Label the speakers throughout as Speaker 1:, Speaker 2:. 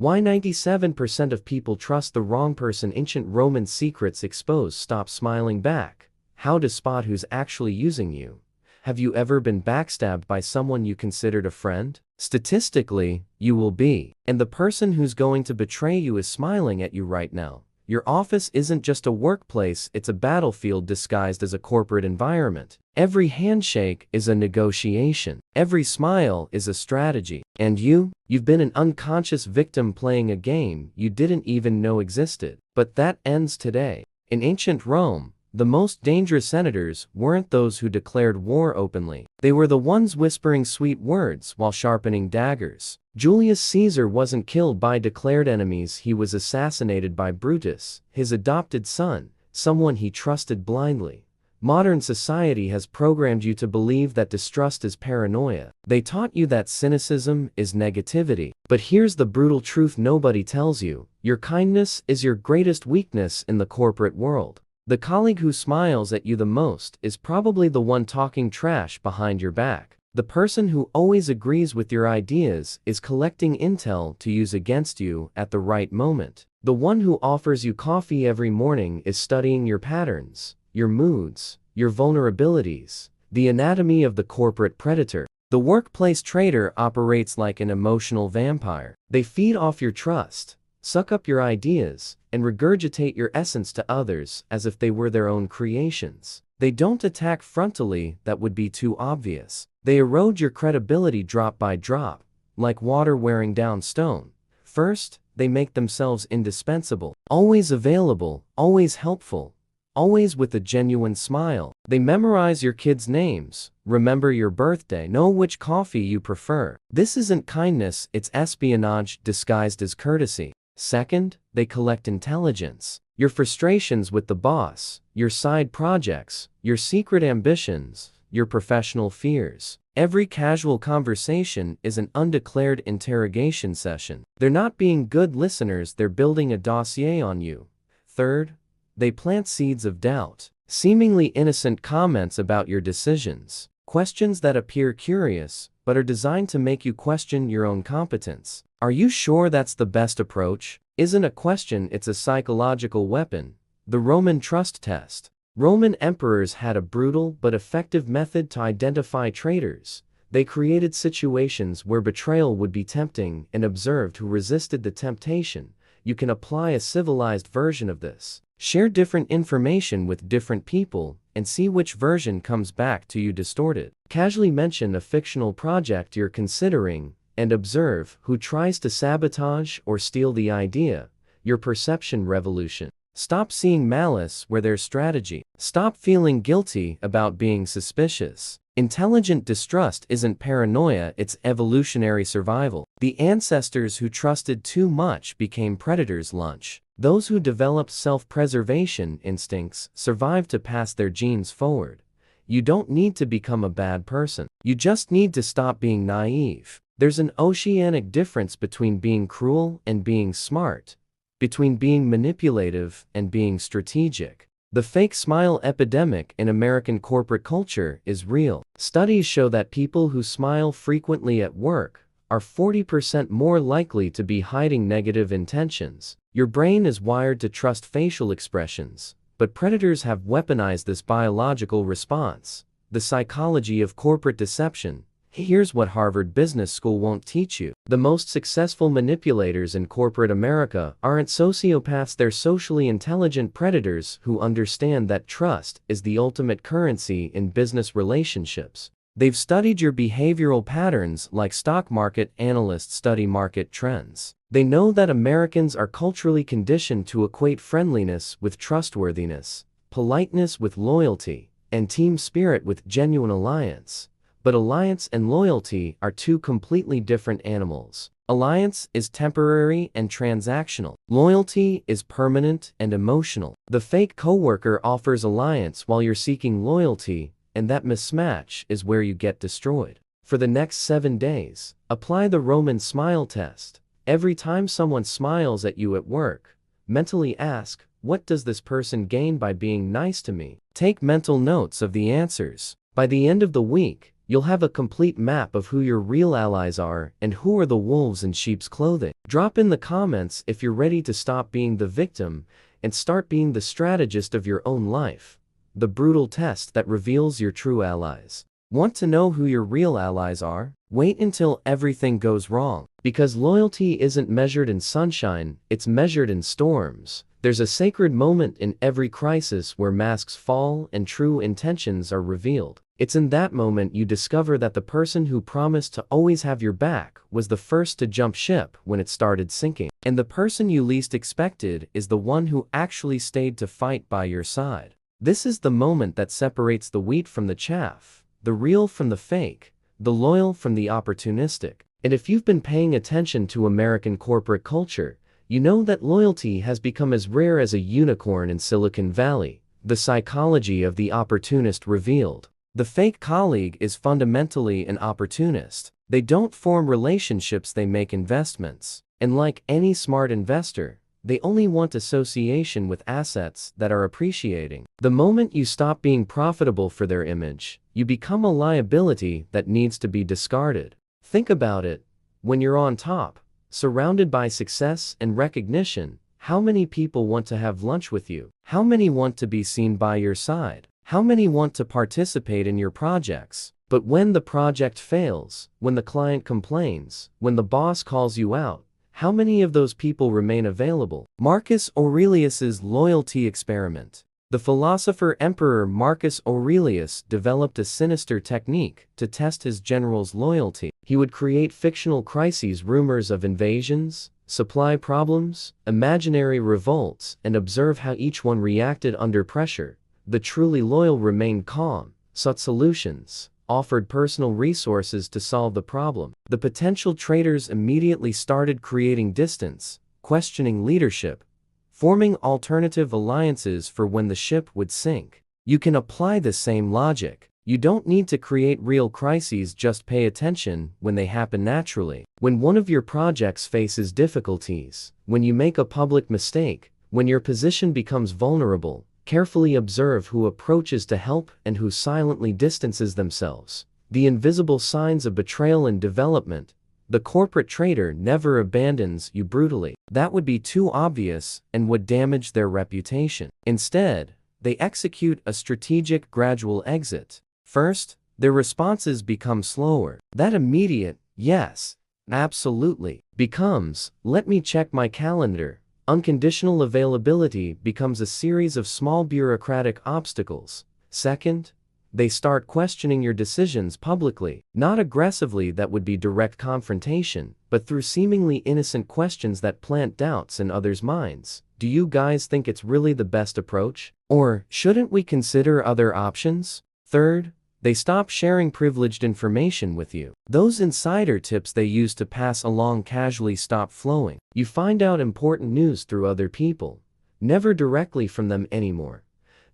Speaker 1: Why 97% of people trust the wrong person. Ancient Roman secrets exposed. Stop smiling back. How to spot who's actually using you. Have you ever been backstabbed by someone you considered a friend? Statistically, you will be. And the person who's going to betray you is smiling at you right now. Your office isn't just a workplace, it's a battlefield disguised as a corporate environment. Every handshake is a negotiation. Every smile is a strategy. And you've been an unconscious victim playing a game you didn't even know existed. But that ends today. In ancient Rome, the most dangerous senators weren't those who declared war openly. They were the ones whispering sweet words while sharpening daggers. Julius Caesar wasn't killed by declared enemies, he was assassinated by Brutus, his adopted son, someone he trusted blindly. Modern society has programmed you to believe that distrust is paranoia. They taught you that cynicism is negativity. But here's the brutal truth nobody tells you. Your kindness is your greatest weakness in the corporate world. The colleague who smiles at you the most is probably the one talking trash behind your back. The person who always agrees with your ideas is collecting intel to use against you at the right moment. The one who offers you coffee every morning is studying your patterns, your moods, your vulnerabilities, the anatomy of the corporate predator. The workplace traitor operates like an emotional vampire. They feed off your trust, suck up your ideas, and regurgitate your essence to others as if they were their own creations. They don't attack frontally, that would be too obvious. They erode your credibility drop by drop, like water wearing down stone. First, they make themselves indispensable, always available, always helpful, always with a genuine smile. They memorize your kids' names, remember your birthday, know which coffee you prefer. This isn't kindness, it's espionage disguised as courtesy. Second, they collect intelligence. Your frustrations with the boss, your side projects, your secret ambitions, your professional fears. Every casual conversation is an undeclared interrogation session. They're not being good listeners, they're building a dossier on you. Third, they plant seeds of doubt. Seemingly innocent comments about your decisions. Questions that appear curious, but are designed to make you question your own competence. Are you sure that's the best approach? Isn't a question, it's a psychological weapon. The Roman trust test. Roman emperors had a brutal but effective method to identify traitors. They created situations where betrayal would be tempting and observed who resisted the temptation. You can apply a civilized version of this. Share different information with different people and see which version comes back to you distorted. Casually mention a fictional project you're considering and observe who tries to sabotage or steal the idea. Your perception revolution. Stop seeing malice where there's strategy. Stop feeling guilty about being suspicious. Intelligent distrust isn't paranoia, it's evolutionary survival. The ancestors who trusted too much became predators' lunch. Those who developed self-preservation instincts survived to pass their genes forward. You don't need to become a bad person. You just need to stop being naive. There's an oceanic difference between being cruel and being smart, between being manipulative and being strategic. The fake smile epidemic in American corporate culture is real. Studies show that people who smile frequently at work are 40% more likely to be hiding negative intentions. Your brain is wired to trust facial expressions, but predators have weaponized this biological response. The psychology of corporate deception. Here's what Harvard Business School won't teach you. The most successful manipulators in corporate America aren't sociopaths, they're socially intelligent predators who understand that trust is the ultimate currency in business relationships. They've studied your behavioral patterns like stock market analysts study market trends. They know that Americans are culturally conditioned to equate friendliness with trustworthiness, politeness with loyalty, and team spirit with genuine alliance. But alliance and loyalty are two completely different animals. Alliance is temporary and transactional. Loyalty is permanent and emotional. The fake coworker offers alliance while you're seeking loyalty, and that mismatch is where you get destroyed. For the next 7 days, apply the Roman smile test. Every time someone smiles at you at work, mentally ask, what does this person gain by being nice to me? Take mental notes of the answers. By the end of the week, you'll have a complete map of who your real allies are and who are the wolves in sheep's clothing. Drop in the comments if you're ready to stop being the victim and start being the strategist of your own life. The brutal test that reveals your true allies. Want to know who your real allies are? Wait until everything goes wrong. Because loyalty isn't measured in sunshine, it's measured in storms. There's a sacred moment in every crisis where masks fall and true intentions are revealed. It's in that moment you discover that the person who promised to always have your back was the first to jump ship when it started sinking. And the person you least expected is the one who actually stayed to fight by your side. This is the moment that separates the wheat from the chaff, the real from the fake, the loyal from the opportunistic. And if you've been paying attention to American corporate culture, you know that loyalty has become as rare as a unicorn in Silicon Valley. The psychology of the opportunist revealed. The fake colleague is fundamentally an opportunist. They don't form relationships, they make investments. And like any smart investor, they only want association with assets that are appreciating. The moment you stop being profitable for their image, you become a liability that needs to be discarded. Think about it. When you're on top, surrounded by success and recognition, how many people want to have lunch with you? How many want to be seen by your side? How many want to participate in your projects? But when the project fails, when the client complains, when the boss calls you out, how many of those people remain available? Marcus Aurelius's loyalty experiment. The philosopher Emperor Marcus Aurelius developed a sinister technique to test his generals' loyalty. He would create fictional crises, rumors of invasions, supply problems, imaginary revolts, and observe how each one reacted under pressure. The truly loyal remained calm, sought solutions, offered personal resources to solve the problem. The potential traitors immediately started creating distance, questioning leadership, forming alternative alliances for when the ship would sink. You can apply the same logic. You don't need to create real crises, just pay attention when they happen naturally. When one of your projects faces difficulties, when you make a public mistake, when your position becomes vulnerable, carefully observe who approaches to help and who silently distances themselves. The invisible signs of betrayal and development. The corporate traitor never abandons you brutally. That would be too obvious and would damage their reputation. Instead, they execute a strategic gradual exit. First, their responses become slower. That immediate, yes, absolutely, becomes, let me check my calendar. Unconditional availability becomes a series of small bureaucratic obstacles. Second, they start questioning your decisions publicly, not aggressively, that would be direct confrontation, but through seemingly innocent questions that plant doubts in others' minds. Do you guys think it's really the best approach? Or shouldn't we consider other options? Third, they stop sharing privileged information with you. Those insider tips they used to pass along casually stop flowing. You find out important news through other people, never directly from them anymore.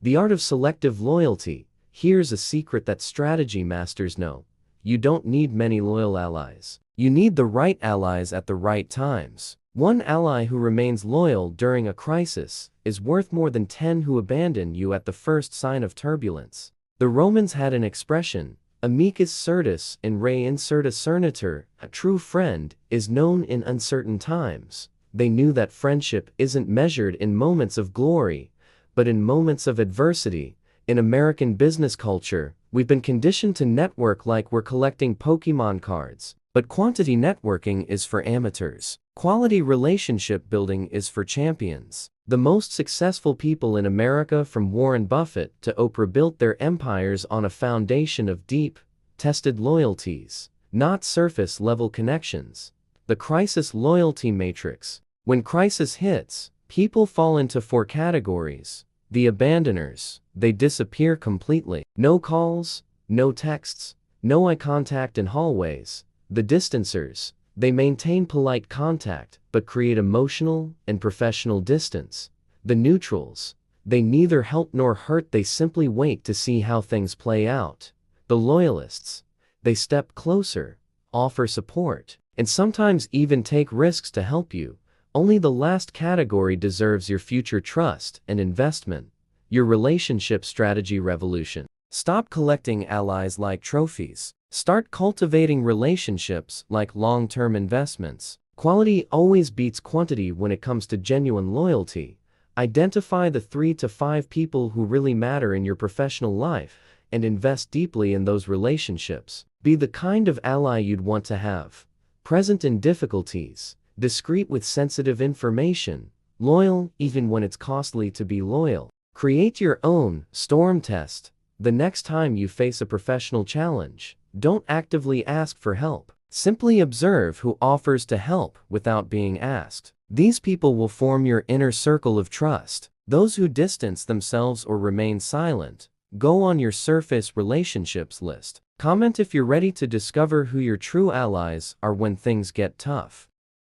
Speaker 1: The art of selective loyalty. Here's a secret that strategy masters know. You don't need many loyal allies. You need the right allies at the right times. One ally who remains loyal during a crisis is worth more than 10 who abandon you at the first sign of turbulence. The Romans had an expression, amicus certus in re incerta cernitur, a true friend is known in uncertain times. They knew that friendship isn't measured in moments of glory, but in moments of adversity. In American business culture, we've been conditioned to network like we're collecting Pokemon cards, but quantity networking is for amateurs. Quality relationship building is for champions. The most successful people in America, from Warren Buffett to Oprah, built their empires on a foundation of deep, tested loyalties, not surface-level connections. The crisis loyalty matrix. When crisis hits, people fall into 4 categories. The abandoners, they disappear completely. No calls, no texts, no eye contact in hallways. The distancers, they maintain polite contact, but create emotional and professional distance. The neutrals, they neither help nor hurt, they simply wait to see how things play out. The loyalists, they step closer, offer support, and sometimes even take risks to help you. Only the last category deserves your future trust and investment. Your relationship strategy revolution. Stop collecting allies like trophies. Start cultivating relationships like long-term investments. Quality always beats quantity when it comes to genuine loyalty. Identify the 3 to 5 people who really matter in your professional life and invest deeply in those relationships. Be the kind of ally you'd want to have. Present in difficulties, discreet with sensitive information, loyal even when it's costly to be loyal. Create your own storm test. The next time you face a professional challenge, don't actively ask for help. Simply observe who offers to help without being asked. These people will form your inner circle of trust. Those who distance themselves or remain silent, go on your surface relationships list. Comment if you're ready to discover who your true allies are when things get tough.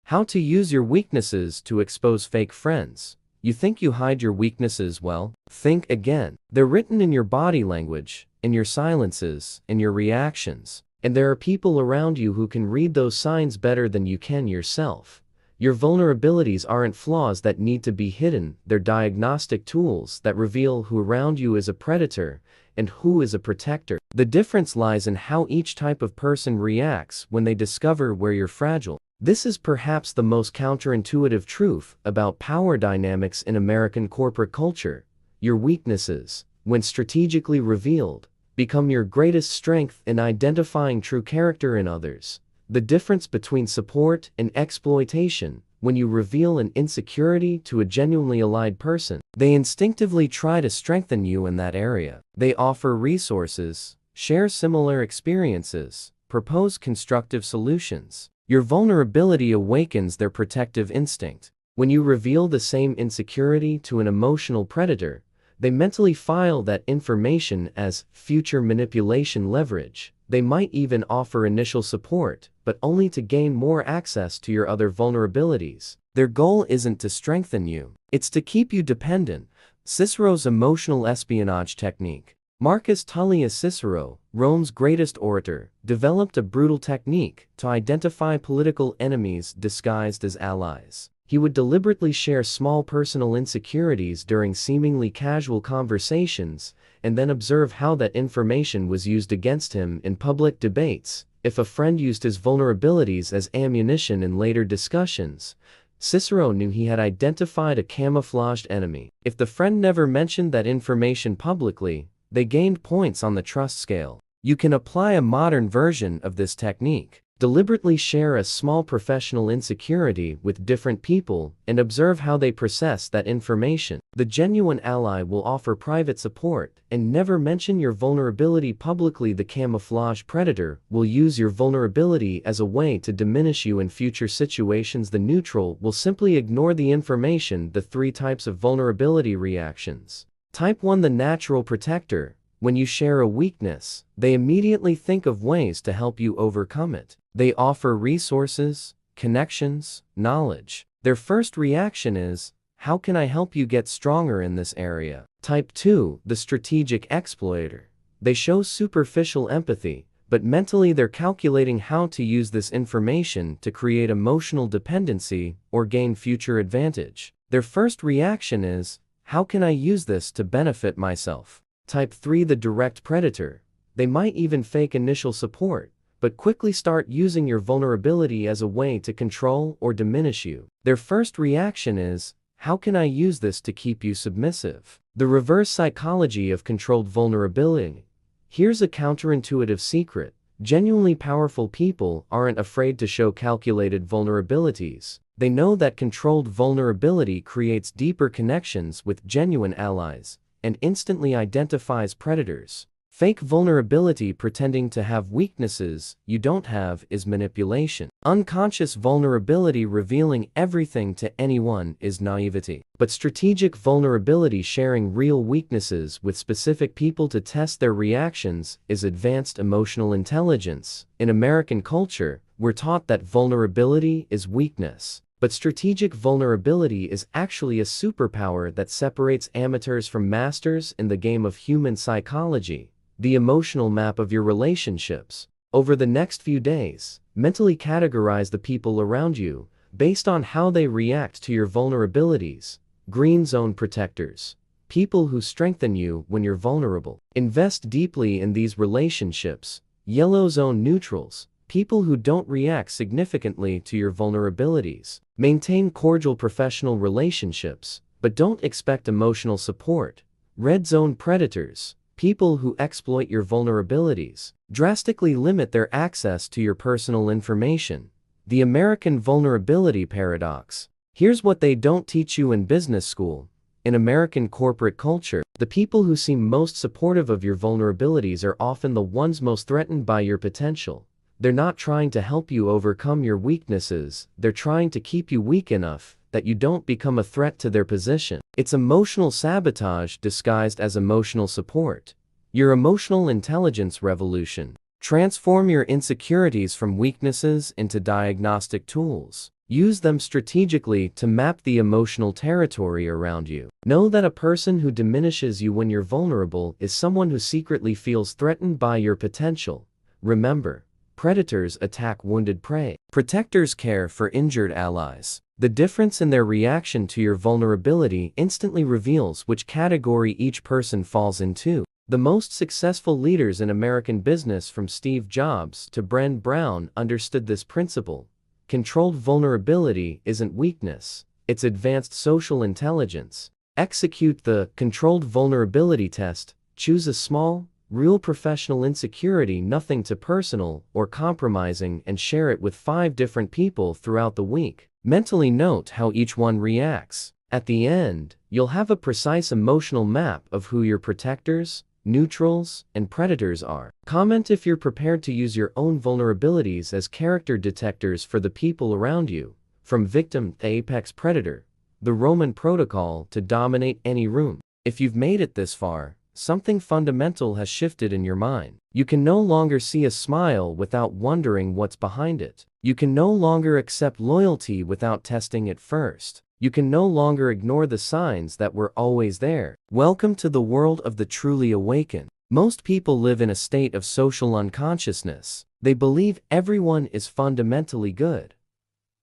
Speaker 1: How to use your weaknesses to expose fake friends. You think you hide your weaknesses well? Think again. They're written in your body language, in your silences, in your reactions. And there are people around you who can read those signs better than you can yourself. Your vulnerabilities aren't flaws that need to be hidden, they're diagnostic tools that reveal who around you is a predator and who is a protector. The difference lies in how each type of person reacts when they discover where you're fragile. This is perhaps the most counterintuitive truth about power dynamics in American corporate culture. Your weaknesses, when strategically revealed, become your greatest strength in identifying true character in others. The difference between support and exploitation. When you reveal an insecurity to a genuinely allied person, they instinctively try to strengthen you in that area. They offer resources, share similar experiences, propose constructive solutions. Your vulnerability awakens their protective instinct. When you reveal the same insecurity to an emotional predator, they mentally file that information as future manipulation leverage. They might even offer initial support, but only to gain more access to your other vulnerabilities. Their goal isn't to strengthen you, it's to keep you dependent. Cicero's emotional espionage technique. Marcus Tullius Cicero, Rome's greatest orator, developed a brutal technique to identify political enemies disguised as allies. He would deliberately share small personal insecurities during seemingly casual conversations, and then observe how that information was used against him in public debates. If a friend used his vulnerabilities as ammunition in later discussions, Cicero knew he had identified a camouflaged enemy. If the friend never mentioned that information publicly, they gained points on the trust scale. You can apply a modern version of this technique. Deliberately share a small professional insecurity with different people and observe how they process that information. The genuine ally will offer private support and never mention your vulnerability publicly. The camouflage predator will use your vulnerability as a way to diminish you in future situations. The neutral will simply ignore the information. The 3 types of vulnerability reactions. Type 1: the natural protector. When you share a weakness, they immediately think of ways to help you overcome it. They offer resources, connections, knowledge. Their first reaction is, how can I help you get stronger in this area? Type 2: the strategic exploiter. They show superficial empathy, but mentally they're calculating how to use this information to create emotional dependency or gain future advantage. Their first reaction is, how can I use this to benefit myself? Type 3: the direct predator. They might even fake initial support, but quickly start using your vulnerability as a way to control or diminish you. Their first reaction is, how can I use this to keep you submissive? The reverse psychology of controlled vulnerability. Here's a counterintuitive secret. Genuinely powerful people aren't afraid to show calculated vulnerabilities. They know that controlled vulnerability creates deeper connections with genuine allies and instantly identifies predators. Fake vulnerability pretending to have weaknesses you don't have is manipulation. Unconscious vulnerability revealing everything to anyone is naivety. But strategic vulnerability sharing real weaknesses with specific people to test their reactions is advanced emotional intelligence. In American culture, we're taught that vulnerability is weakness. But strategic vulnerability is actually a superpower that separates amateurs from masters in the game of human psychology. The emotional map of your relationships. Over the next few days, mentally categorize the people around you based on how they react to your vulnerabilities. Green zone protectors. People who strengthen you when you're vulnerable. Invest deeply in these relationships. Yellow zone neutrals. People who don't react significantly to your vulnerabilities. Maintain cordial professional relationships, but don't expect emotional support. Red zone predators. People who exploit your vulnerabilities. Drastically limit their access to your personal information. The American vulnerability paradox. Here's what they don't teach you in business school. In American corporate culture, the people who seem most supportive of your vulnerabilities are often the ones most threatened by your potential. They're not trying to help you overcome your weaknesses, they're trying to keep you weak enough that you don't become a threat to their position. It's emotional sabotage disguised as emotional support. Your emotional intelligence revolution. Transform your insecurities from weaknesses into diagnostic tools. Use them strategically to map the emotional territory around you. Know that a person who diminishes you when you're vulnerable is someone who secretly feels threatened by your potential. Remember, predators attack wounded prey. Protectors care for injured allies. The difference in their reaction to your vulnerability instantly reveals which category each person falls into. The most successful leaders in American business, from Steve Jobs to Brené Brown, understood this principle. Controlled vulnerability isn't weakness, it's advanced social intelligence. Execute the controlled vulnerability test. Choose a small, real professional insecurity, nothing too personal or compromising, and share it with 5 different people throughout the week. Mentally note how each one reacts. At the end, you'll have a precise emotional map of who your protectors, neutrals, and predators are. Comment if you're prepared to use your own vulnerabilities as character detectors for the people around you. From victim to apex predator, the Roman protocol to dominate any room. If you've made it this far, something fundamental has shifted in your mind. You can no longer see a smile without wondering what's behind it. You can no longer accept loyalty without testing it first. You can no longer ignore the signs that were always there. Welcome to the world of the truly awakened. Most people live in a state of social unconsciousness. They believe everyone is fundamentally good,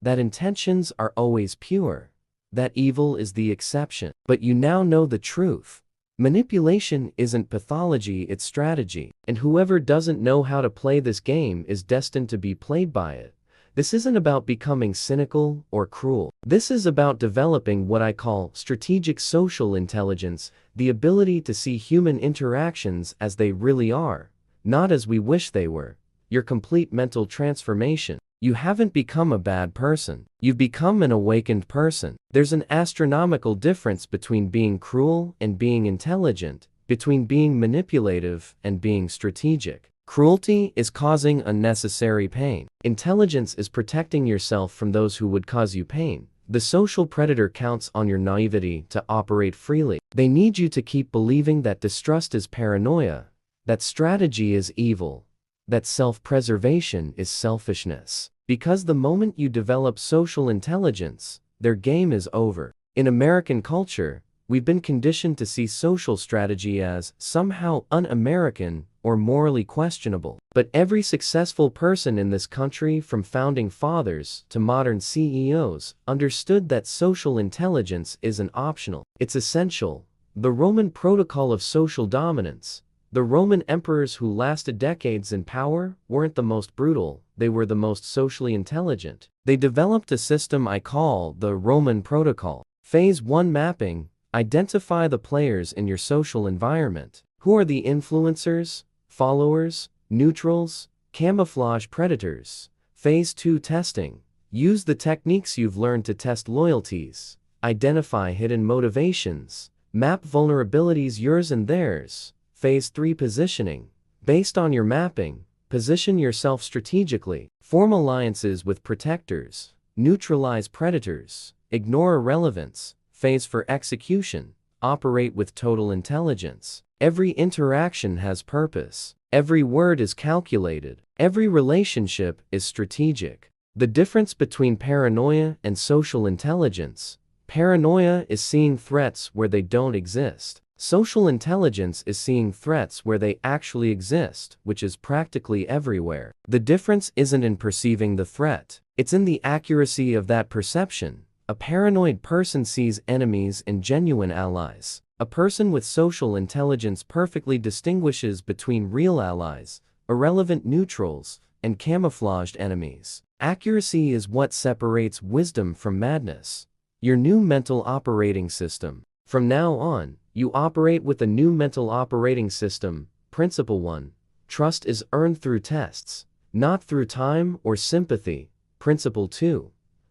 Speaker 1: that intentions are always pure, that evil is the exception. But you now know the truth. Manipulation isn't pathology, it's strategy. And whoever doesn't know how to play this game is destined to be played by it. This isn't about becoming cynical or cruel. This is about developing what I call strategic social intelligence, the ability to see human interactions as they really are, not as we wish they were. Your complete mental transformation. You haven't become a bad person. You've become an awakened person. There's an astronomical difference between being cruel and being intelligent, between being manipulative and being strategic. Cruelty is causing unnecessary pain. Intelligence is protecting yourself from those who would cause you pain. The social predator counts on your naivety to operate freely. They need you to keep believing that distrust is paranoia, that strategy is evil, that self-preservation is selfishness. Because the moment you develop social intelligence, their game is over. In American culture, we've been conditioned to see social strategy as somehow un-American or morally questionable. But every successful person in this country, from founding fathers to modern CEOs, understood that social intelligence isn't optional. It's essential. The Roman protocol of social dominance. The Roman emperors who lasted decades in power weren't the most brutal, they were the most socially intelligent. They developed a system I call the Roman protocol. Phase 1: mapping. Identify the players in your social environment. Who are the influencers, followers, neutrals, camouflage predators? Phase 2: testing. Use the techniques you've learned to test loyalties. Identify hidden motivations. Map vulnerabilities, yours and theirs. Phase 3: positioning. Based on your mapping, position yourself strategically. Form alliances with protectors. Neutralize predators. Ignore irrelevance. Phase 4: execution. Operate with total intelligence. Every interaction has purpose. Every word is calculated. Every relationship is strategic. The difference between paranoia and social intelligence. Paranoia is seeing threats where they don't exist. Social intelligence is seeing threats where they actually exist, which is practically everywhere. The difference isn't in perceiving the threat, it's in the accuracy of that perception. A paranoid person sees enemies and genuine allies. A person with social intelligence perfectly distinguishes between real allies, irrelevant neutrals, and camouflaged enemies. Accuracy is what separates wisdom from madness. Your new mental operating system. From now on, you operate with a new mental operating system. Principle 1. Trust is earned through tests, not through time or sympathy. Principle 2.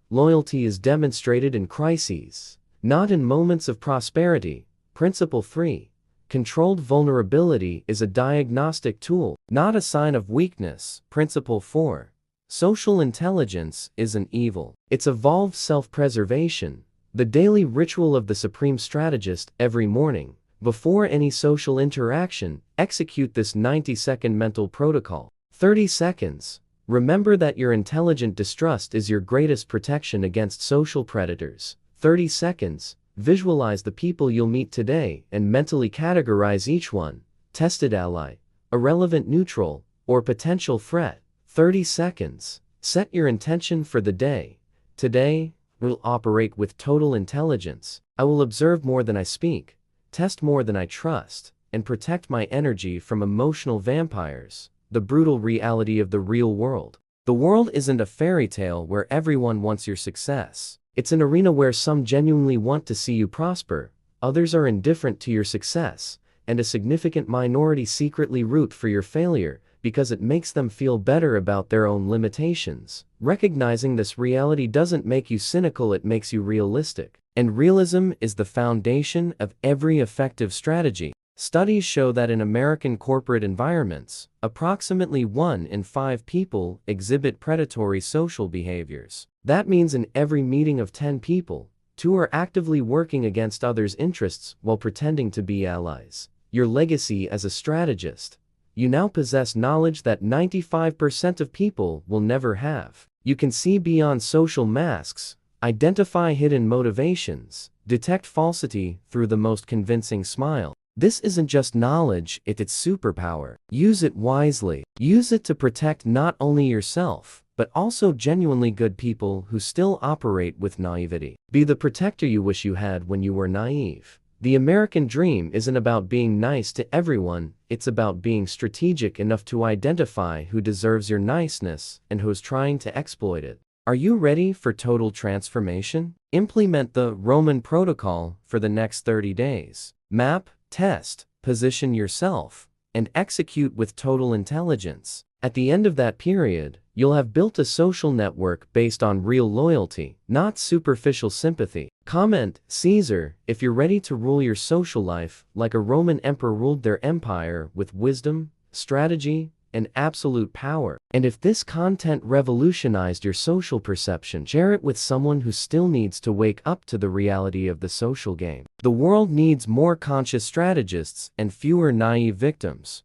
Speaker 1: Loyalty is demonstrated in crises, not in moments of prosperity. Principle 3. Controlled vulnerability is a diagnostic tool, not a sign of weakness. Principle 4. Social intelligence isn't evil. It's evolved self-preservation, the daily ritual of the supreme strategist. Every morning, before any social interaction, execute this 90-second mental protocol. 30 seconds. Remember that your intelligent distrust is your greatest protection against social predators. 30 seconds. Visualize the people you'll meet today and mentally categorize each one: tested ally, irrelevant neutral, or potential threat. 30 seconds. Set your intention for the day. Today, will operate with total intelligence. I will observe more than I speak, test more than I trust, and protect my energy from emotional vampires. The brutal reality of the real world. The world isn't a fairy tale where everyone wants your success. It's an arena where some genuinely want to see you prosper, others are indifferent to your success, and a significant minority secretly root for your failure because it makes them feel better about their own limitations. Recognizing this reality doesn't make you cynical, it makes you realistic. And realism is the foundation of every effective strategy. Studies show that in American corporate environments, approximately 1 in 5 people exhibit predatory social behaviors. That means in every meeting of 10 people, 2 are actively working against others' interests while pretending to be allies. Your legacy as a strategist. You now possess knowledge that 95% of people will never have. You can see beyond social masks, identify hidden motivations, detect falsity through the most convincing smile. This isn't just knowledge, it's superpower. Use it wisely. Use it to protect not only yourself, but also genuinely good people who still operate with naivety. Be the protector you wish you had when you were naive. The American dream isn't about being nice to everyone, it's about being strategic enough to identify who deserves your niceness and who's trying to exploit it. Are you ready for total transformation? Implement the Roman protocol for the next 30 days. Map, test, position yourself, and execute with total intelligence. At the end of that period, you'll have built a social network based on real loyalty, not superficial sympathy. Comment, Caesar, if you're ready to rule your social life like a Roman emperor ruled their empire with wisdom, strategy, and absolute power. And if this content revolutionized your social perception, share it with someone who still needs to wake up to the reality of the social game. The world needs more conscious strategists and fewer naive victims.